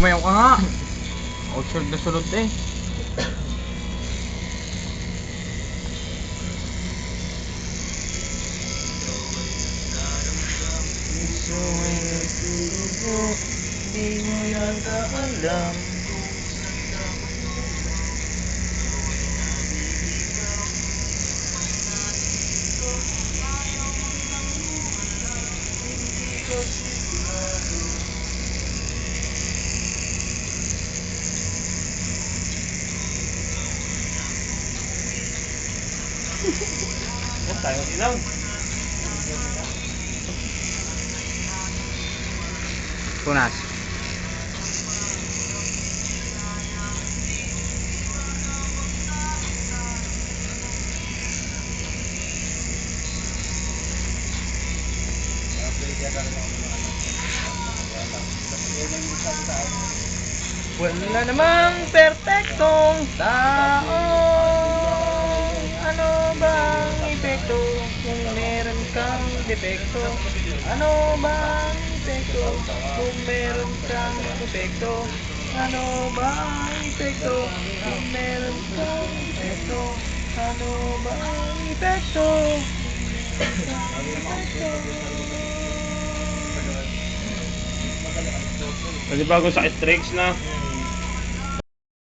Mayaw ka nga. O, sunod na sunod eh. Di mo yata alam. Huwag tayong ilaw. Tunas. Wala namang perpektong tao. Ano bang epekto kung meron kang defekto? Ano bang epekto kung meron kang defekto? Ano bang epekto kung meron kang defekto? Ano bang epekto? Kasi bago sa strikes na.